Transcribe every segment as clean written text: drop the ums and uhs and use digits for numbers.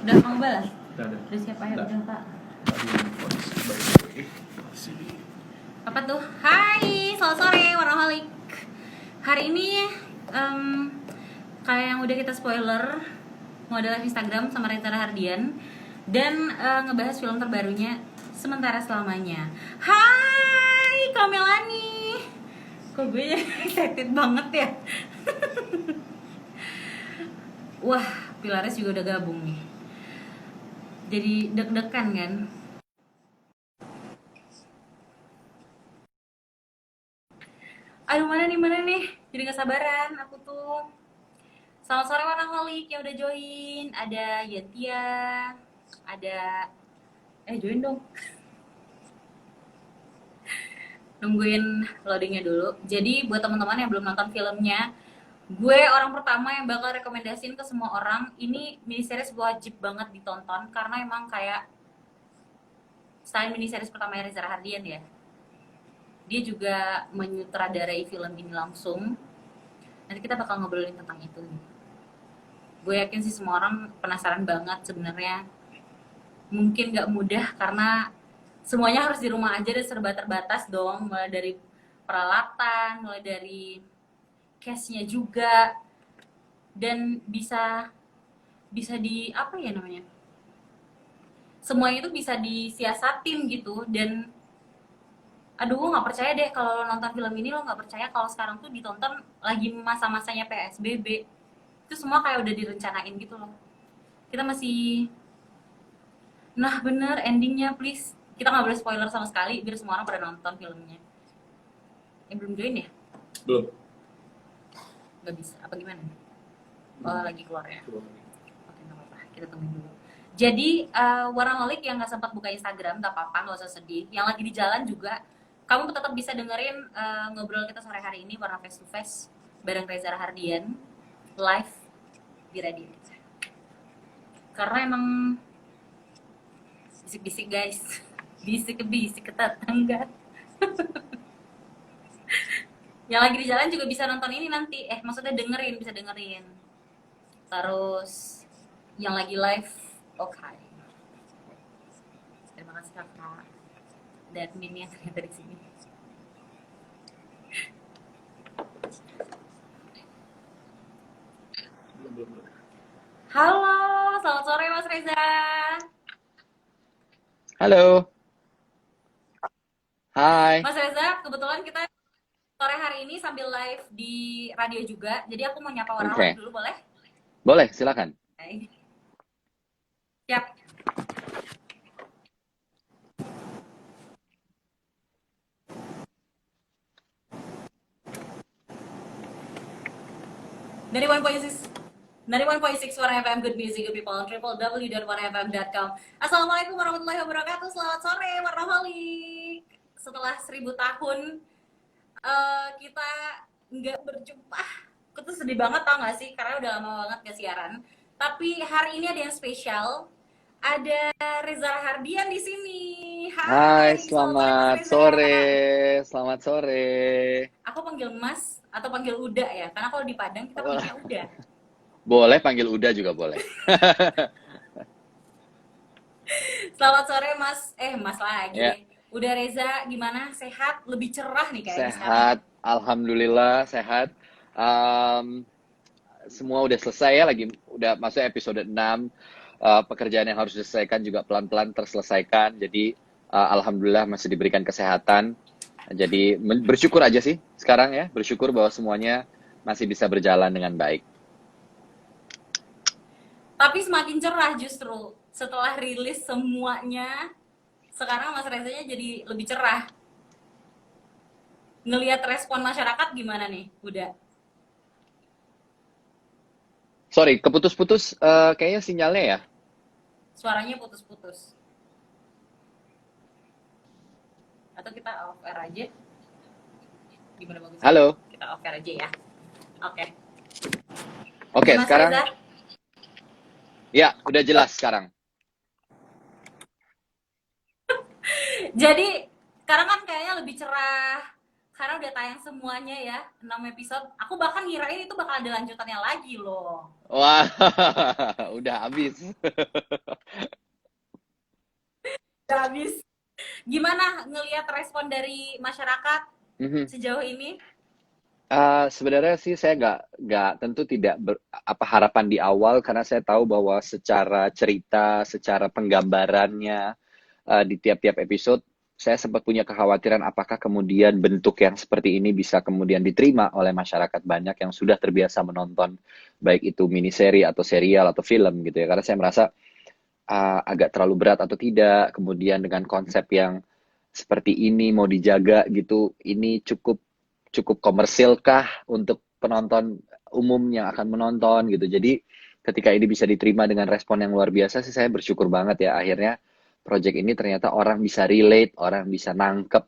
Udah kamu balas? Udah siapa ya? Udah Kak. Apa tuh? Hai, selamat sore Warahmatullahi. Hari ini kayak yang udah kita spoiler, mau ada live Instagram sama Reza Rahardian dan ngebahas film terbarunya Sementara Selamanya. Hai Kamelani. Kok gue excited banget ya? Wah, Pilares juga udah gabung nih. Jadi deg-degan kan? Aduh, mana nih? Jadi gak sabaran aku tuh. Selamat sore Warahmatullahi yang udah join. Ada Yatia, ada join dong. Nungguin loadingnya dulu. Jadi buat teman-teman yang belum nonton filmnya, gue orang pertama yang bakal rekomendasiin ke semua orang. Ini miniseries wajib banget ditonton karena emang kayak selain miniseries pertama Reza Rahardian ya, dia juga menyutradarai film ini langsung. Nanti kita bakal ngobrolin tentang itu. Gue yakin sih semua orang penasaran banget sebenarnya. Mungkin gak mudah karena semuanya harus di rumah aja dan serba terbatas dong. Mulai dari peralatan, mulai dari cashnya juga. Dan bisa di apa ya namanya? Semuanya itu bisa disiasatin gitu. Dan aduh, gue gak percaya deh kalau lo nonton film ini, lo gak percaya kalau sekarang tuh ditonton lagi masa-masanya PSBB. Itu semua kayak udah direncanain gitu loh. Kita masih, nah bener endingnya please. Kita gak boleh spoiler sama sekali biar semua orang pada nonton filmnya. Yang belum join ya? Belum. Gak bisa, apa gimana? Oh, lagi keluar ya? Oke, gak apa-apa, kita tungguin dulu. Jadi, Warahmatullahi yang gak sempat buka Instagram, gak apa-apa, gak usah sedih. Yang lagi di jalan juga, kamu tetap bisa dengerin ngobrol kita sore hari ini, Warna Face to Face, bareng Reza Rahardian, live di radio. Karena emang bisik-bisik guys, bisik-bisik ke tetangga. Yang lagi di jalan juga bisa nonton ini nanti, maksudnya bisa dengerin. Terus yang lagi live, oke. Terima kasih kakak dan admin yang ternyata di sini. Halo, selamat sore Mas Reza. Halo. Hai. Mas Reza, kebetulan kita sore hari ini sambil live di radio juga. Jadi aku mau nyapa Warahmatullahi dulu, boleh? Boleh, silakan. Okay. Siap. Dari 1.6 Warna FM, good music, good people, www.warnafm.com. Assalamualaikum warahmatullahi wabarakatuh. Selamat sore Warahmatullahi. Setelah 1000 tahun kita nggak berjumpa, aku tuh sedih banget tau gak sih, karena udah lama banget gak siaran. Tapi hari ini ada yang spesial, ada Reza Rahardian di sini. Hai, selamat sore. Selamat sore. Aku panggil Mas atau panggil Uda ya, karena kalau di Padang kita panggilnya Uda. Boleh panggil Uda juga boleh. Selamat sore Mas, Mas lagi. Yeah. Udah Reza, gimana? Sehat? Lebih cerah nih kayaknya sehat, sekarang. Alhamdulillah sehat. Semua udah selesai ya, udah masuk episode 6. Pekerjaan yang harus diselesaikan juga pelan-pelan terselesaikan. Jadi alhamdulillah masih diberikan kesehatan. Jadi bersyukur aja sih sekarang ya, bersyukur bahwa semuanya masih bisa berjalan dengan baik. Tapi semakin cerah justru setelah rilis semuanya. Sekarang Mas Rezanya jadi lebih cerah. Ngelihat respon masyarakat gimana nih? Udah. Sorry, keputus-putus kayaknya sinyalnya ya. Suaranya putus-putus. Atau kita off air aja? Gimana bagus? Halo. Kita off air aja ya. Oke. Oke, sekarang. Reza? Ya, udah jelas sekarang. Jadi sekarang kan kayaknya lebih cerah, karena udah tayang semuanya ya, 6 episode. Aku bahkan ngirain itu bakal ada lanjutannya lagi loh. Wah, udah habis. Udah habis. Gimana ngelihat respon dari masyarakat Mhm. sejauh ini? Sebenarnya sih saya nggak tentu tidak apa harapan di awal karena saya tahu bahwa secara cerita, secara penggambarannya di tiap-tiap episode saya sempat punya kekhawatiran apakah kemudian bentuk yang seperti ini bisa kemudian diterima oleh masyarakat banyak yang sudah terbiasa menonton baik itu miniseri atau serial atau film gitu ya. Karena saya merasa agak terlalu berat atau tidak, kemudian dengan konsep yang seperti ini mau dijaga gitu, ini cukup cukup komersil kah untuk penonton umum yang akan menonton gitu. Jadi ketika ini bisa diterima dengan respon yang luar biasa sih saya bersyukur banget ya akhirnya project ini ternyata orang bisa relate, orang bisa nangkep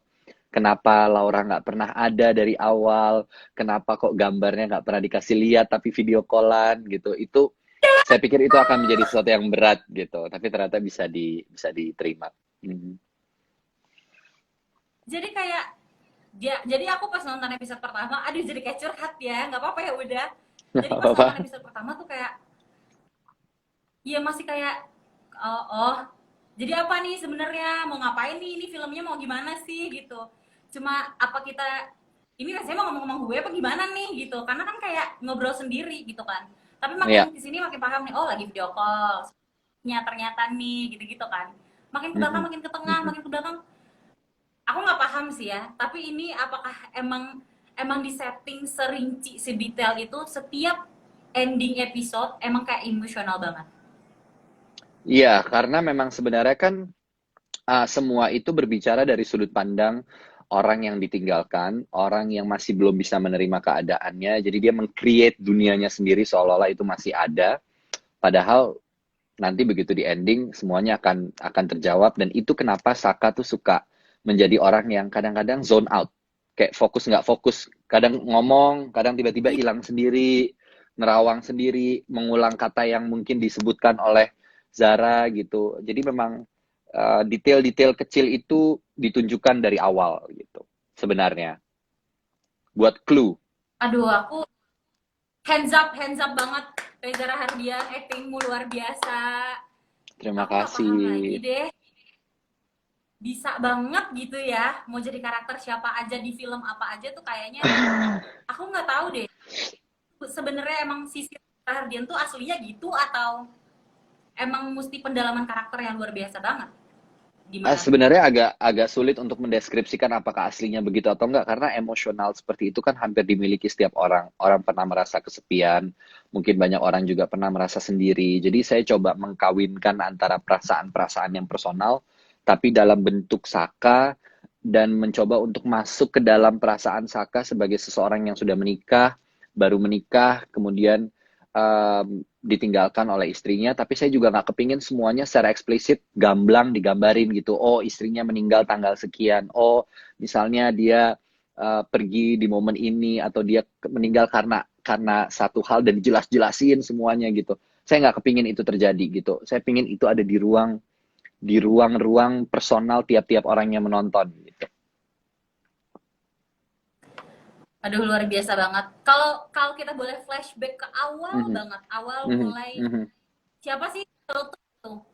kenapa Laura nggak pernah ada dari awal, kenapa kok gambarnya nggak pernah dikasih lihat tapi video callan gitu. Itu saya pikir itu akan menjadi sesuatu yang berat gitu, tapi ternyata bisa diterima. Mhm. Jadi kayak jadi aku pas nonton episode pertama, aduh jadi kayak curhat ya, nggak apa-apa ya udah. Nggak Jadi pas nonton apa-apa. episode pertama tuh kayak, ya masih kayak, oh, oh jadi apa nih sebenarnya mau ngapain nih ini filmnya mau gimana sih gitu. Cuma apa kita ini rasanya mau ngomong-ngomong gue apa gimana nih gitu. Karena kan kayak ngobrol sendiri gitu kan. Tapi Iya. makin kesini makin paham nih, oh lagi video call. Ternyata nih gitu-gitu kan. Makin ke belakang, Mhm. makin ke tengah, Mhm. makin ke belakang. Aku nggak paham sih ya. Tapi ini apakah emang emang disetting serinci, sedetail itu setiap ending episode emang kayak emosional banget. Iya, karena memang sebenarnya kan semua itu berbicara dari sudut pandang orang yang ditinggalkan, orang yang masih belum bisa menerima keadaannya. Jadi dia meng-create dunianya sendiri seolah-olah itu masih ada. Padahal nanti begitu di ending semuanya akan terjawab dan itu kenapa Saka tuh suka menjadi orang yang kadang-kadang zone out. Kayak fokus nggak fokus, kadang ngomong, kadang tiba-tiba Iya, hilang sendiri, nerawang sendiri, mengulang kata yang mungkin disebutkan oleh Zara gitu. Jadi memang detail-detail kecil itu ditunjukkan dari awal gitu sebenarnya buat clue. aduh aku hands up banget Reza Rahardian, actingmu luar biasa. Terima Aku nggak paham lagi kasih. deh, bisa banget gitu ya, mau jadi karakter siapa aja di film apa aja tuh kayaknya aku nggak tahu deh. Sebenarnya emang sisi Rahardian tuh aslinya gitu atau emang mesti pendalaman karakter yang luar biasa banget? Gimana tuh? Sebenarnya agak agak sulit untuk mendeskripsikan apakah aslinya begitu atau enggak karena emosional seperti itu kan hampir dimiliki setiap orang. Orang pernah merasa kesepian, mungkin banyak orang juga pernah merasa sendiri. Jadi saya coba mengkawinkan antara perasaan-perasaan yang personal tapi dalam bentuk Saka dan mencoba untuk masuk ke dalam perasaan Saka sebagai seseorang yang sudah menikah, baru menikah, kemudian ditinggalkan oleh istrinya, tapi saya juga nggak kepingin semuanya secara eksplisit gamblang digambarin gitu. Oh, istrinya meninggal tanggal sekian. Oh, misalnya dia pergi di momen ini atau dia meninggal karena satu hal dan dijelas-jelasin semuanya gitu. Saya nggak kepingin itu terjadi gitu. Saya pingin itu ada di ruang-ruang personal tiap-tiap orang yang menonton gitu. Aduh luar biasa banget. Kalau kalau kita boleh flashback ke awal Mhm, banget, awal mhm, mulai mhm. siapa sih tuh?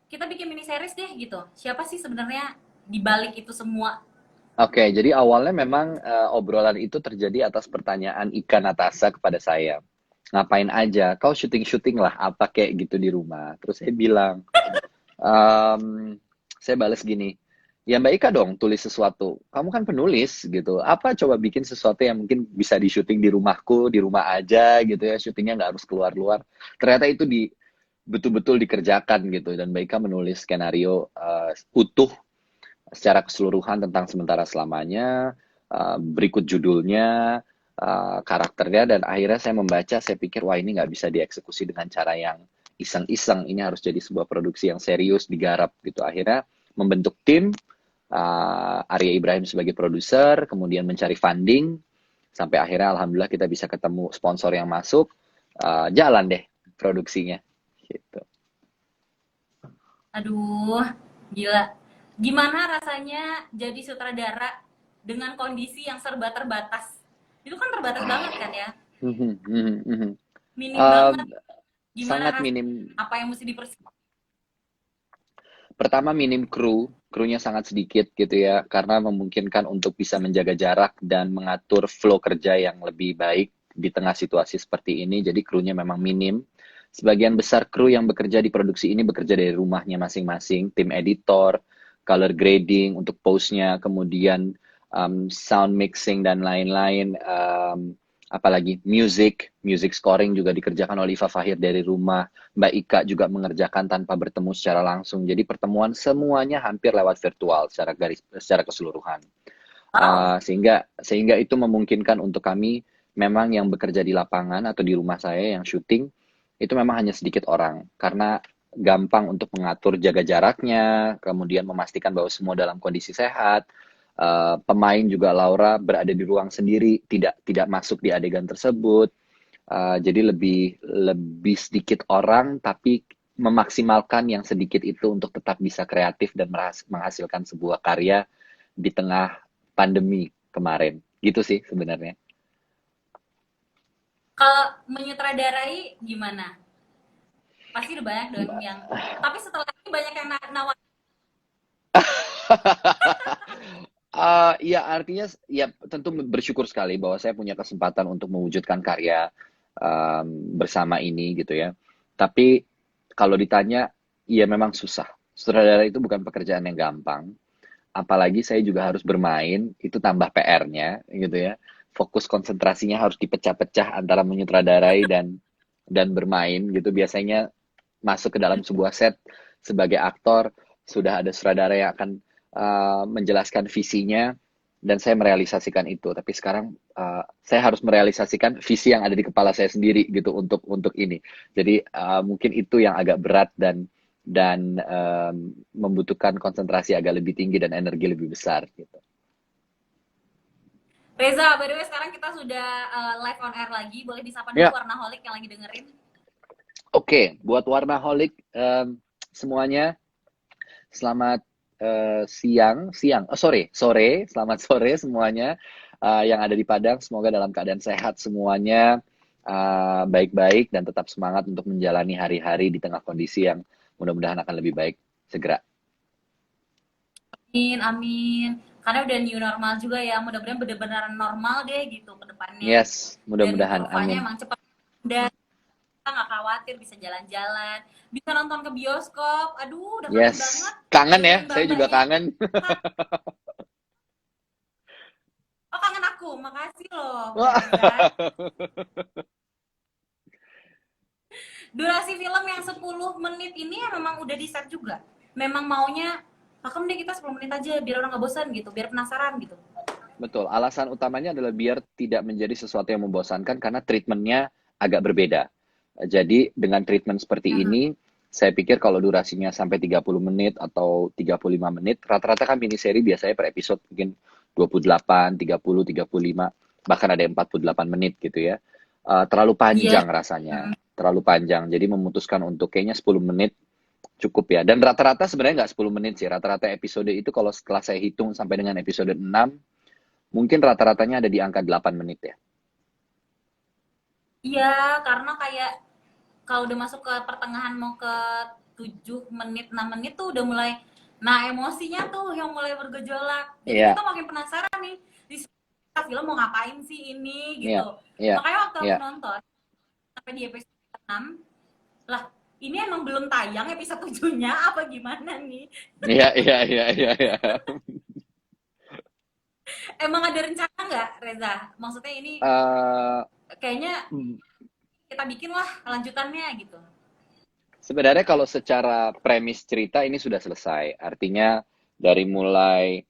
Kita bikin mini series deh gitu. Siapa sih sebenarnya di balik itu semua? Oke, jadi awalnya memang obrolan itu terjadi atas pertanyaan Ika Natasha kepada saya. Ngapain aja? Kau syuting-syuting lah, apa kayak gitu di rumah. Terus saya bilang, ehm, saya balas gini, ya Mbak Ika dong tulis sesuatu. Kamu kan penulis gitu. Apa coba bikin sesuatu yang mungkin bisa di syuting di rumahku, di rumah aja gitu ya. Syutingnya nggak harus keluar-luar. Ternyata itu betul-betul dikerjakan gitu. Dan Mbak Ika menulis skenario utuh secara keseluruhan tentang sementara selamanya, berikut judulnya, karakternya, dan akhirnya saya membaca, saya pikir wah ini nggak bisa dieksekusi dengan cara yang iseng-iseng, ini harus jadi sebuah produksi yang serius, digarap gitu. Akhirnya membentuk tim, Arya Ibrahim sebagai produser, kemudian mencari funding, sampai akhirnya alhamdulillah kita bisa ketemu sponsor yang masuk, jalan deh produksinya. Gitu. Aduh, gila. Gimana rasanya jadi sutradara? dengan kondisi yang serba terbatas. Itu kan terbatas banget kan ya, Mhm, mhm, mhm. minim Um, banget. Gimana sangat rasanya? minim. Apa yang mesti dipersiapkan? Pertama minim krunya sangat sedikit gitu ya, karena memungkinkan untuk bisa menjaga jarak dan mengatur flow kerja yang lebih baik di tengah situasi seperti ini. Jadi krunya memang minim. Sebagian besar kru yang bekerja di produksi ini bekerja dari rumahnya masing-masing, tim editor, color grading untuk post-nya, kemudian sound mixing dan lain-lain. Apalagi music scoring juga dikerjakan oleh Iva Fahir dari rumah. Mbak Ika juga mengerjakan tanpa bertemu secara langsung. Jadi pertemuan semuanya hampir lewat virtual secara keseluruhan. Wow. Sehingga itu memungkinkan untuk kami memang yang bekerja di lapangan atau di rumah saya yang syuting itu memang hanya sedikit orang karena gampang untuk mengatur jaga jaraknya, kemudian memastikan bahwa semua dalam kondisi sehat. Pemain juga Laura berada di ruang sendiri, tidak masuk di adegan tersebut. Jadi lebih lebih sedikit orang tapi memaksimalkan yang sedikit itu untuk tetap bisa kreatif dan menghasilkan sebuah karya di tengah pandemi kemarin. Gitu sih sebenarnya. Kalau menyutradarai gimana? Pasti udah banyak dong yang, tapi setelah ini banyak yang nawar. Ya artinya ya tentu bersyukur sekali bahwa saya punya kesempatan untuk mewujudkan karya bersama ini gitu ya. Tapi kalau ditanya, ya memang susah. Sutradara itu bukan pekerjaan yang gampang. Apalagi saya juga harus bermain, itu tambah PR-nya gitu ya. Fokus konsentrasinya harus dipecah-pecah antara menyutradarai dan bermain gitu. Biasanya masuk ke dalam sebuah set sebagai aktor, sudah ada sutradara yang akan menjelaskan visinya dan saya merealisasikan itu. Tapi sekarang saya harus merealisasikan visi yang ada di kepala saya sendiri gitu untuk ini. Jadi mungkin itu yang agak berat dan membutuhkan konsentrasi agak lebih tinggi dan energi lebih besar gitu. Reza, by the way sekarang kita sudah live on air lagi. Boleh disapa dulu Ya, Warnaholic yang lagi dengerin. oke. Buat Warnaholic semuanya, selamat sore, selamat sore semuanya yang ada di Padang. Semoga dalam keadaan sehat semuanya, baik-baik dan tetap semangat untuk menjalani hari-hari di tengah kondisi yang mudah-mudahan akan lebih baik segera. Amin, amin. Karena udah new normal juga ya. Mudah-mudahan benar-benar normal deh gitu ke depannya. Yes, Dan mudah-mudahan. kurvanya Amin. emang cepat. Dan kita nggak khawatir bisa jalan-jalan, bisa nonton ke bioskop. Aduh, udah kangen Yes. banget. Kangen ya, Dengerin saya juga mbak-mbaknya. kangen. Oh, kangen aku. Makasih loh, Kak Wah. Reza. Durasi film yang 10 menit ini ya memang udah di set juga. Memang maunya, pakem deh kita 10 menit aja biar orang nggak bosan gitu, biar penasaran gitu. Betul, alasan utamanya adalah biar tidak menjadi sesuatu yang membosankan karena treatmentnya agak berbeda. Jadi dengan treatment seperti Nah, ini, saya pikir kalau durasinya sampai 30 menit atau 35 menit, rata-rata kan mini seri biasanya per episode mungkin 28, 30, 35, bahkan ada yang 48 menit gitu ya. Terlalu iya. panjang rasanya, terlalu panjang. Jadi memutuskan untuk kayaknya 10 menit cukup ya. Dan rata-rata sebenarnya nggak 10 menit sih, rata-rata episode itu kalau setelah saya hitung sampai dengan episode 6, mungkin rata-ratanya ada di angka 8 menit ya. Iya, karena kayak kalau udah masuk ke pertengahan mau ke 7 menit, 6 menit tuh udah mulai, nah emosinya tuh yang mulai bergejolak. Jadi kita Iya, makin penasaran nih, di film mau ngapain sih ini iya, gitu. iya, Makanya waktu aku iya. nonton sampai di episode 6, lah ini emang belum tayang episode 7-nya apa gimana nih? Iya, iya, iya, iya, iya. Emang ada rencana nggak, Reza? Maksudnya ini Eh, kayaknya kita bikin lah lanjutannya gitu. sebenarnya kalau secara premis cerita ini sudah selesai. Artinya dari mulai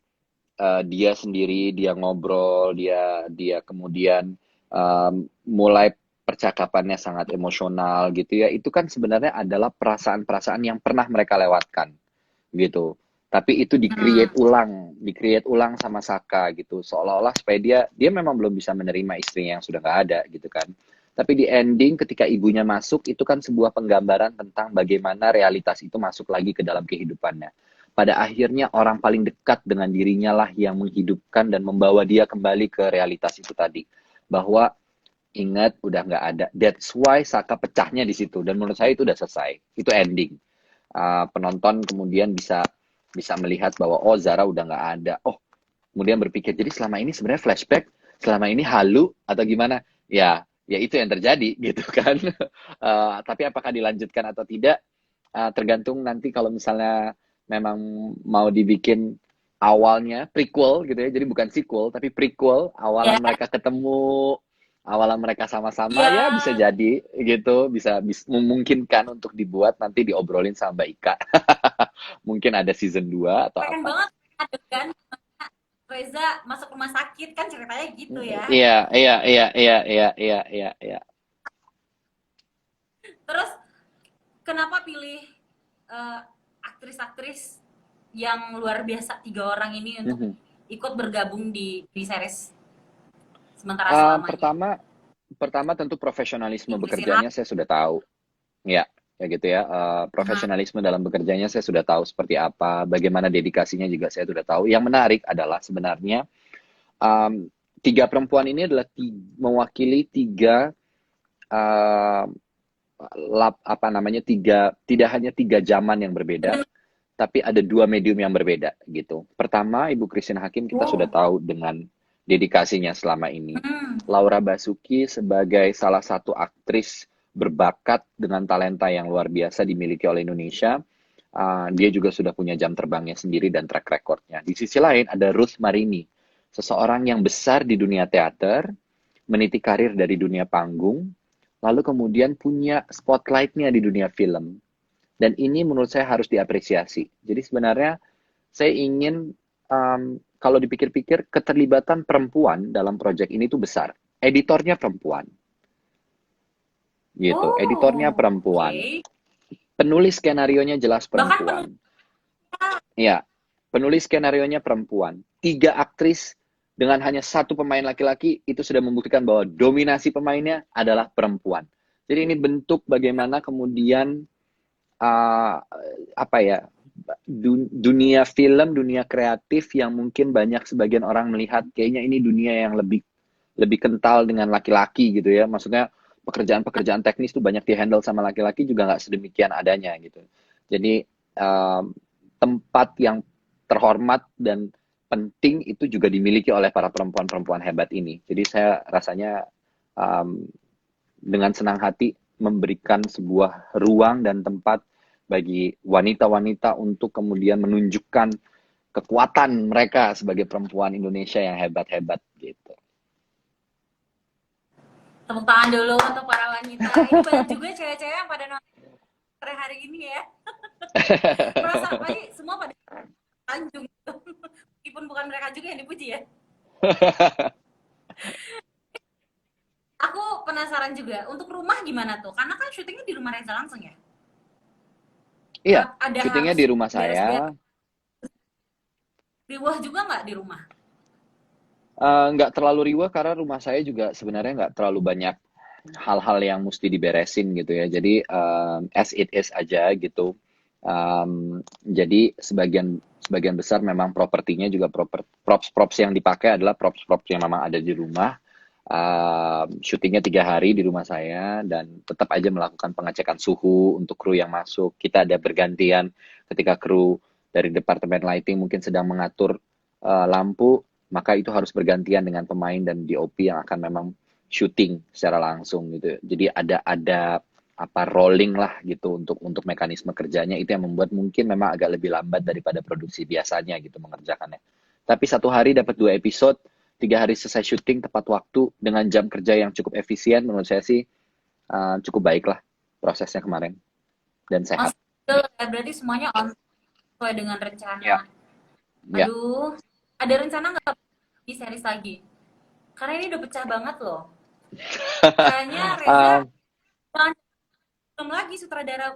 dia sendiri, dia ngobrol, dia kemudian mulai percakapannya sangat emosional gitu ya. Itu kan sebenarnya adalah perasaan-perasaan yang pernah mereka lewatkan gitu. Tapi itu Hmm. di-create ulang sama Saka gitu. Seolah-olah supaya dia memang belum bisa menerima istrinya yang sudah nggak ada gitu kan. Tapi di ending ketika ibunya masuk itu kan sebuah penggambaran tentang bagaimana realitas itu masuk lagi ke dalam kehidupannya. pada akhirnya orang paling dekat dengan dirinya lah yang menghidupkan dan membawa dia kembali ke realitas itu tadi. Bahwa ingat udah nggak ada. That's why Saka pecahnya di situ. Dan menurut saya itu udah selesai. Itu ending. Penonton kemudian bisa bisa melihat bahwa oh Zara udah nggak ada. Oh, kemudian berpikir jadi selama ini sebenarnya flashback, selama ini halu atau gimana? Ya, ya itu yang terjadi gitu kan. Tapi apakah dilanjutkan atau tidak? Tergantung nanti kalau misalnya memang mau dibikin awalnya prequel gitu ya, jadi bukan sequel tapi prequel, Ya, awalan mereka ketemu, awalan mereka sama-sama, ya bisa ya jadi gitu, bisa memungkinkan untuk dibuat nanti diobrolin sama Mbak Ika. Mungkin ada season 2 atau pengen apa. banget adegan Reza masuk rumah sakit kan ceritanya gitu ya. Iya, iya, iya, iya, iya, iya, iya, iya. Terus kenapa pilih eh, aktris-aktris yang luar biasa 3 orang ini untuk Mhm. ikut bergabung di series sementara selamanya? Pertama, pertama tentu profesionalisme Ibu Christina. bekerjanya saya sudah tahu. Ya, kayak gitu ya. Profesionalisme dalam bekerjanya saya sudah tahu seperti apa, bagaimana dedikasinya juga saya sudah tahu. Yang menarik adalah sebenarnya um, tiga perempuan ini adalah mewakili tiga uh, apa namanya tiga tidak hanya tiga zaman yang berbeda, tapi ada dua medium yang berbeda gitu. Pertama, Ibu Christine Hakim kita sudah Oh. tahu dengan dedikasinya selama ini. Hmm. Laura Basuki sebagai salah satu aktris berbakat dengan talenta yang luar biasa dimiliki oleh Indonesia. Dia juga sudah punya jam terbangnya sendiri dan track recordnya. Di sisi lain ada Ruth Marini, seseorang yang besar di dunia teater, meniti karir dari dunia panggung, lalu kemudian punya spotlightnya di dunia film. Dan ini menurut saya harus diapresiasi. Jadi sebenarnya saya ingin kalau dipikir-pikir keterlibatan perempuan dalam proyek ini tuh besar. Editornya perempuan, gitu. Editornya Oh, perempuan. oke. Penulis skenarionya jelas Bahkan perempuan. Ya, penulis skenarionya perempuan. Tiga aktris dengan hanya satu pemain laki-laki itu sudah membuktikan bahwa dominasi pemainnya adalah perempuan. Jadi ini bentuk bagaimana kemudian uh, apa ya dunia film, dunia kreatif yang mungkin banyak sebagian orang melihat kayaknya ini dunia yang lebih lebih kental dengan laki-laki gitu ya. Maksudnya pekerjaan-pekerjaan teknis tuh banyak dihandle sama laki-laki juga nggak sedemikian adanya gitu. Jadi um, tempat yang terhormat dan penting itu juga dimiliki oleh para perempuan-perempuan hebat ini. Jadi saya rasanya um, dengan senang hati memberikan sebuah ruang dan tempat bagi wanita-wanita untuk kemudian menunjukkan kekuatan mereka sebagai perempuan Indonesia yang hebat-hebat gitu. tepuk tangan dulu untuk para wanita. Ini banyak juga cewek-cewek yang pada nonton hari ini ya. Merasa lagi semua pada Tanjung gitu. Meskipun bukan mereka juga yang dipuji ya. Aku penasaran juga, untuk rumah gimana tuh? Karena kan syutingnya di rumah Reza langsung ya. Iya, Ada syutingnya harus di rumah beres-beres saya. riwah juga nggak di rumah? Nggak terlalu riwah karena rumah saya juga sebenarnya nggak terlalu banyak hal-hal yang mesti diberesin gitu ya. Jadi as it is aja gitu. Jadi sebagian sebagian besar memang propertinya juga props-props yang dipakai adalah props-props yang memang ada di rumah. Syutingnya 3 hari di rumah saya dan tetap aja melakukan pengecekan suhu untuk kru yang masuk. Kita ada bergantian ketika kru dari departemen lighting mungkin sedang mengatur lampu, maka itu harus bergantian dengan pemain dan DOP yang akan memang syuting secara langsung gitu. Jadi ada apa rolling lah gitu untuk mekanisme kerjanya itu yang membuat mungkin memang agak lebih lambat daripada produksi biasanya gitu mengerjakannya. Tapi 1 hari dapat 2 episode, 3 hari selesai syuting tepat waktu dengan jam kerja yang cukup efisien menurut saya sih cukup baik lah prosesnya kemarin dan Oh, sehat. berarti semuanya on sesuai dengan Ya, rencana. ya. Aduh, ada rencana nggak di series lagi? Karena ini udah pecah banget loh. Kayaknya Reza Um, jangan film lagi sutradara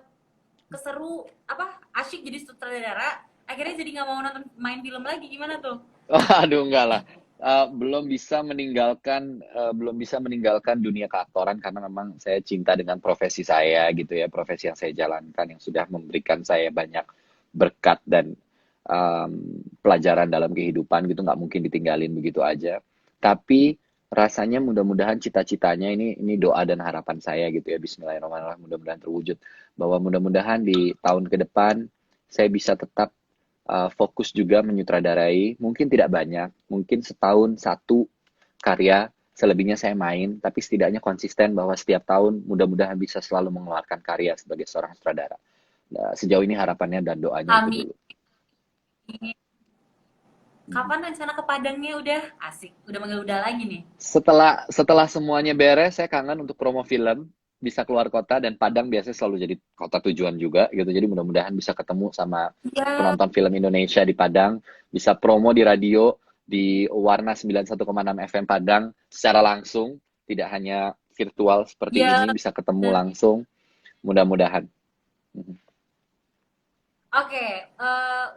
keseru apa asyik jadi sutradara akhirnya jadi nggak mau nonton main film lagi gimana tuh? Aduh enggak lah. Belum bisa meninggalkan dunia keaktoran karena memang saya cinta dengan profesi saya gitu ya, profesi yang saya jalankan yang sudah memberikan saya banyak berkat dan pelajaran dalam kehidupan gitu, nggak mungkin ditinggalin begitu aja. Tapi rasanya mudah-mudahan cita-citanya ini doa dan harapan saya gitu ya, Bismillahirrahmanirrahim, mudah-mudahan terwujud, bahwa mudah-mudahan di tahun ke depan saya bisa tetap fokus juga menyutradarai, mungkin tidak banyak, mungkin setahun satu karya, selebihnya saya main, tapi setidaknya konsisten bahwa setiap tahun mudah-mudahan bisa selalu mengeluarkan karya sebagai seorang sutradara. Nah, sejauh ini harapannya dan doanya itu Amin. dulu. Mhm. Kapan rencana ke Padangnya udah asik? Udah manggil udah lagi nih. Setelah semuanya beres, saya kangen untuk promo film, bisa keluar kota, dan Padang biasanya selalu jadi kota tujuan juga gitu. Jadi mudah-mudahan bisa ketemu sama Iya, penonton film Indonesia di Padang, bisa promo di radio di Warna 91,6 FM Padang secara langsung, tidak hanya virtual seperti ini, iya. bisa ketemu Bener. langsung, mudah-mudahan. Mhm, Oke,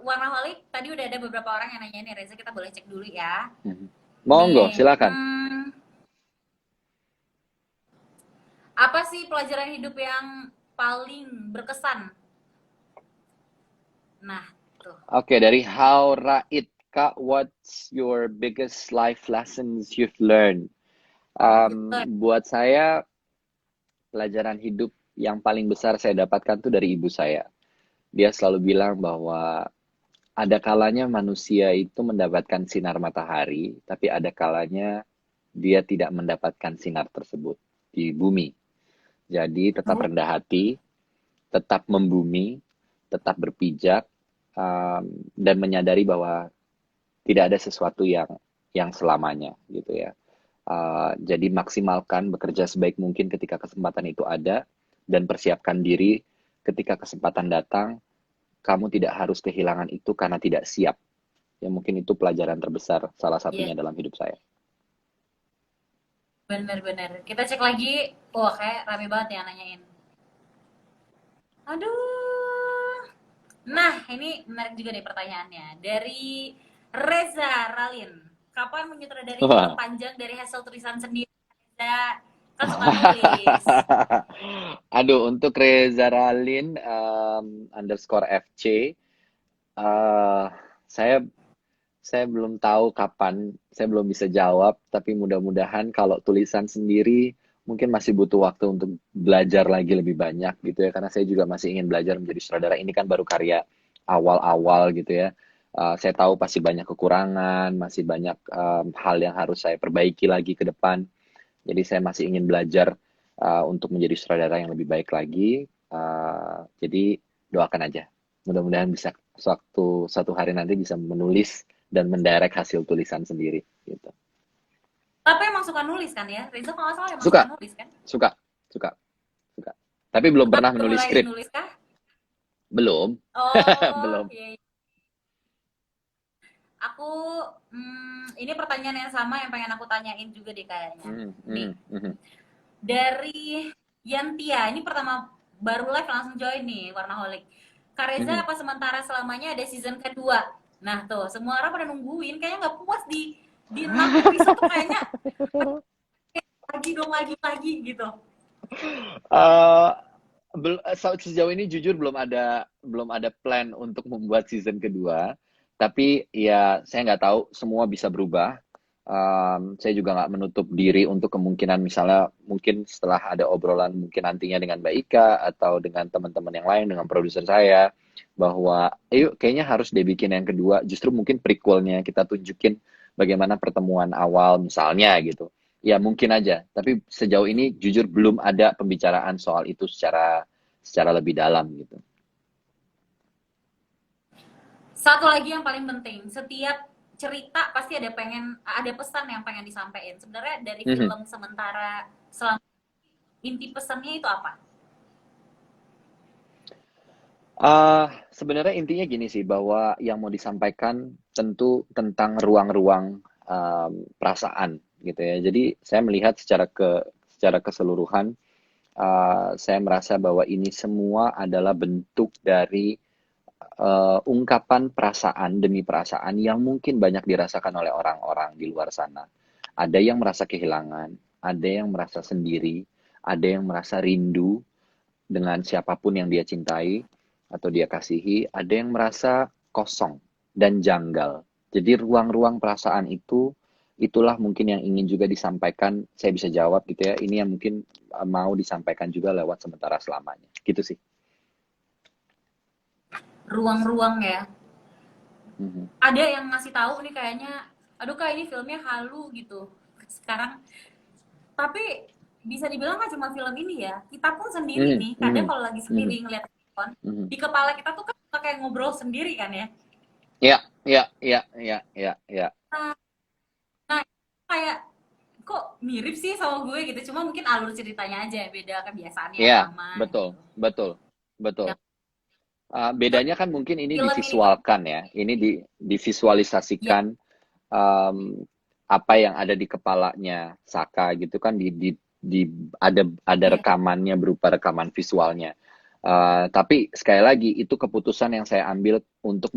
Warnaholic tadi udah ada beberapa orang yang nanya nih Reza, kita boleh cek dulu ya. mhm. Monggo, Nih, silakan. apa sih pelajaran hidup yang paling berkesan? Nah, tuh. Oke, dari How Rait, Kak, what's your biggest life lessons you've learned? Buat saya, pelajaran hidup yang paling besar saya dapatkan tuh dari ibu saya. Dia selalu bilang bahwa ada kalanya manusia itu mendapatkan sinar matahari, tapi ada kalanya dia tidak mendapatkan sinar tersebut di bumi. Jadi tetap Oh, rendah hati, tetap membumi, tetap berpijak, dan menyadari bahwa tidak ada sesuatu yang selamanya gitu ya. Jadi maksimalkan bekerja sebaik mungkin ketika kesempatan itu ada, dan persiapkan diri ketika kesempatan datang. Kamu tidak harus kehilangan itu karena tidak siap. Ya mungkin itu pelajaran terbesar salah iya, satunya dalam hidup saya. bener-bener. Kita cek lagi. Wah, kayak rame banget yang nanyain. Aduh. Nah, ini menarik juga nih pertanyaannya. Dari Reza Ralin. Kapan menyutradari film Wah. panjang dari hasil tulisan sendiri? Reza kan suka nulis. Aduh, untuk Reza Ralin underscore FC, eh saya saya belum tahu kapan, saya belum bisa jawab, tapi mudah-mudahan kalau tulisan sendiri mungkin masih butuh waktu untuk belajar lagi lebih banyak gitu ya, karena saya juga masih ingin belajar menjadi sutradara. Ini kan baru karya awal-awal gitu ya. Saya tahu pasti banyak kekurangan, masih banyak hal yang harus saya perbaiki lagi ke depan. Jadi saya masih ingin belajar untuk menjadi sutradara yang lebih baik lagi. Jadi doakan aja. Mudah-mudahan bisa suatu hari nanti bisa menulis dan mendirect hasil tulisan sendiri gitu. Tapi emang suka nulis kan ya? Reza kalau nggak salah emang suka Suka, nulis kan? suka, suka, suka. Tapi belum Udah pernah menulis mulai skrip. nulis kah? Belum. Oh, Belum. iya. Aku, ini pertanyaan yang sama yang pengen aku tanyain juga deh kayaknya. Mhm, Nih, mhm, mhm. dari Yantia, ini pertama baru live langsung join nih, Warnaholic. Kareza Mhm. apa sementara selamanya ada season kedua? Nah tuh, semua orang pada nungguin, kayaknya nggak puas di 6 episode tuh kayaknya lagi dong, lagi gitu. Eh, Sejauh ini jujur belum ada plan untuk membuat season kedua. Tapi ya saya nggak tahu, semua bisa berubah. Saya juga nggak menutup diri untuk kemungkinan, misalnya mungkin setelah ada obrolan mungkin nantinya dengan Mbak Ika atau dengan teman-teman yang lain, dengan produser saya, bahwa ayo kayaknya harus dibikin yang kedua. Justru mungkin prequelnya kita tunjukin bagaimana pertemuan awal misalnya gitu. Ya mungkin aja, tapi sejauh ini jujur belum ada pembicaraan soal itu secara secara lebih dalam gitu. Satu lagi yang paling penting, setiap cerita pasti ada pesan yang pengen disampaikan. Sebenarnya dari Mhm. film sementara selama inti pesannya itu apa? Sebenarnya intinya gini sih, bahwa yang mau disampaikan tentu tentang ruang-ruang perasaan gitu ya. Jadi saya melihat secara keseluruhan, saya merasa bahwa ini semua adalah bentuk dari ungkapan perasaan demi perasaan yang mungkin banyak dirasakan oleh orang-orang di luar sana. Ada yang merasa kehilangan, ada yang merasa sendiri, ada yang merasa rindu dengan siapapun yang dia cintai atau dia kasihi, ada yang merasa kosong. dan janggal. Jadi ruang-ruang perasaan itu, itulah mungkin yang ingin juga disampaikan, saya bisa jawab gitu ya, ini yang mungkin mau disampaikan juga lewat Sementara Selamanya. Gitu sih. Ruang-ruang ya. Mhm. Ada yang ngasih tahu nih kayaknya, aduh kak ini filmnya halu gitu. Sekarang, tapi bisa dibilang kan cuma film ini ya. Kita pun sendiri Mhm, nih, kadang mhm, kalau lagi mhm, sendiri ngeliat film, mhm. di kepala kita tuh kan kayak ngobrol sendiri kan ya. Iya, iya, iya, iya, iya, iya. Nah, nah kayak kok mirip sih sama gue gitu. Cuma mungkin alur ceritanya aja beda, kebiasaannya Iya, sama betul, gitu. betul, betul. Ya, terus Bedanya kan mungkin ini film ini tuh divisualkan ya, ini ya, divisualisasikan um, apa yang ada di kepalanya Saka gitu kan di ada ya, rekamannya berupa rekaman visualnya. Tapi sekali lagi itu keputusan yang saya ambil untuk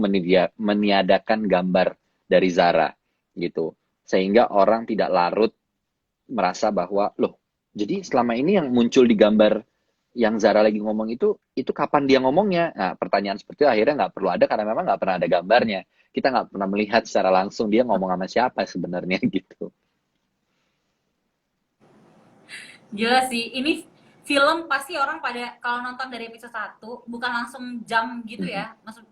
meniadakan gambar dari Zara gitu, sehingga orang tidak larut merasa bahwa loh, jadi selama ini yang muncul di gambar yang Zara lagi ngomong itu kapan dia ngomongnya? Nah, pertanyaan seperti itu akhirnya nggak perlu ada karena memang nggak pernah ada gambarnya. Kita nggak pernah melihat secara langsung dia ngomong sama siapa sebenarnya gitu. jelas sih. Ini film pasti orang pada kalau nonton dari episode 1 bukan langsung jam gitu Mhm, ya. Maksud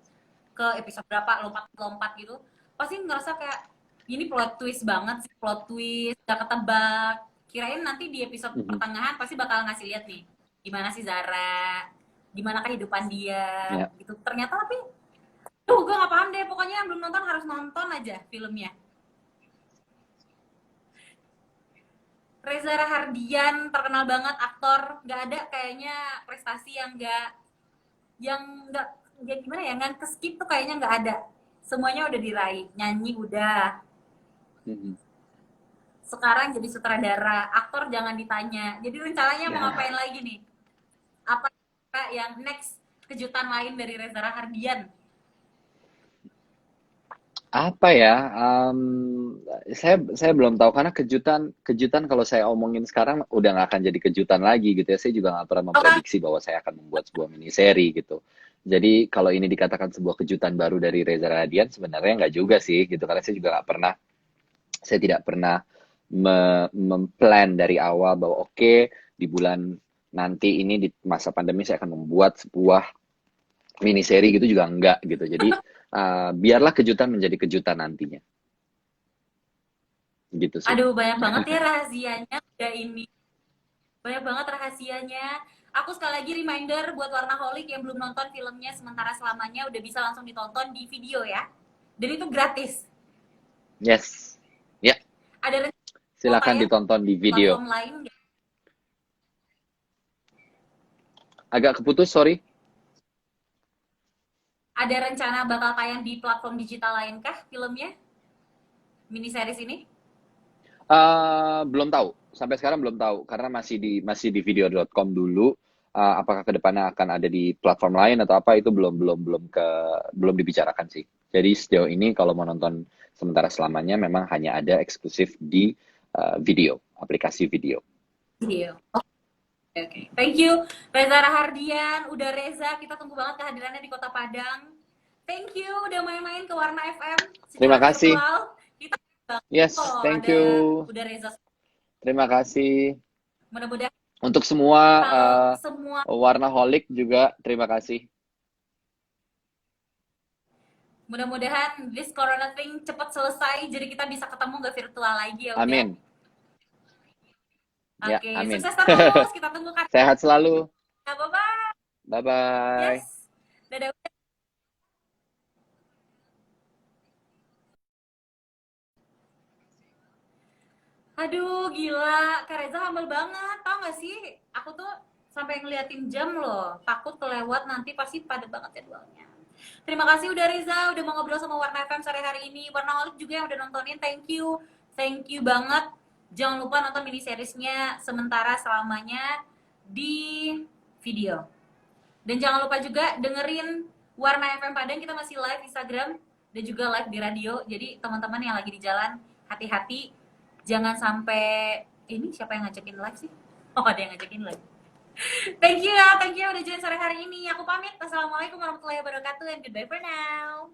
ke episode berapa lompat-lompat gitu. Pasti ngerasa kayak ini plot twist banget sih, plot twist, gak ketebak. Kirain nanti di episode mhm. pertengahan pasti bakal ngasih lihat nih gimana sih Zara, gimana kehidupan dia Ya, gitu. Ternyata tapi tuh gue gak paham deh, pokoknya yang belum nonton harus nonton aja filmnya. Reza Rahardian terkenal banget aktor, nggak ada kayaknya prestasi yang nggak ya gimana ya, nggak keskip tuh kayaknya nggak ada, semuanya udah diraih. Nyanyi udah, mhm. sekarang jadi sutradara, aktor jangan ditanya. Jadi rencananya mau Ya, ngapain lagi nih, apa yang next kejutan lain dari Reza Rahardian? apa ya? Saya belum tahu karena kejutan kejutan kalau saya omongin sekarang udah nggak akan jadi kejutan lagi gitu ya. Saya juga nggak pernah Oh kan, memprediksi bahwa saya akan membuat sebuah mini seri gitu. Jadi kalau ini dikatakan sebuah kejutan baru dari Reza Radian sebenarnya nggak juga sih gitu karena saya juga nggak pernah, saya tidak pernah memplan dari awal bahwa oke, di bulan nanti ini di masa pandemi saya akan membuat sebuah mini seri gitu juga enggak gitu. Jadi biarlah kejutan menjadi kejutan nantinya gitu sih. aduh banyak banget ya rahasianya udah ini, banyak banget rahasianya. Aku sekali lagi reminder buat Warnaholic yang belum nonton filmnya Sementara Selamanya udah bisa langsung ditonton di video ya. Dan itu gratis. Yes. Ya, Ada rencana mau silakan tayang ditonton di video. platform lain nggak? Agak keputus, sorry. Ada rencana bakal tayang di platform digital lain kah filmnya? Mini series ini? Belum tahu. Sampai sekarang belum tahu karena masih di video.com dulu. Apakah kedepannya akan ada di platform lain atau apa itu belum dibicarakan sih. Jadi sejauh ini kalau mau nonton Sementara Selamanya memang hanya ada eksklusif di video, aplikasi video. Iya. Oke, oke. Thank you Reza Rahardian. Udah Reza, kita tunggu banget kehadirannya di Kota Padang. Thank you udah main-main ke Warna FM Terima secara kasih. virtual. Kita banget Yes, kok thank ada you. udah Reza. Terima kasih. Mudah-mudahan Untuk semua semua Warnaholic juga terima kasih. mudah-mudahan this corona thing cepat selesai jadi kita bisa ketemu nggak virtual lagi ya udah. Amin. Ya, Oke, amin. sukses terus. Kita tunggu kan. Sehat selalu. Bye bye. Bye-bye. Yes. Dadah. Aduh, gila. Kak Reza humble banget. Tau gak sih? Aku tuh sampai ngeliatin jam loh. Takut kelewat nanti pasti padat banget jadwalnya. Terima kasih udah Reza, udah mau ngobrol sama Warna FM sore hari ini. Warnaholic juga yang udah nontonin, thank you. Thank you banget. Jangan lupa nonton mini seriesnya Sementara Selamanya di video. Dan jangan lupa juga dengerin Warna FM Padang, kita masih live Instagram dan juga live di radio. Jadi teman-teman yang lagi di jalan, hati-hati. Jangan sampai ini siapa yang ngajakin live sih? Oh, ada yang ngajakin live. Thank you ya udah join sore hari ini. Aku pamit. Assalamualaikum warahmatullahi wabarakatuh and goodbye for now.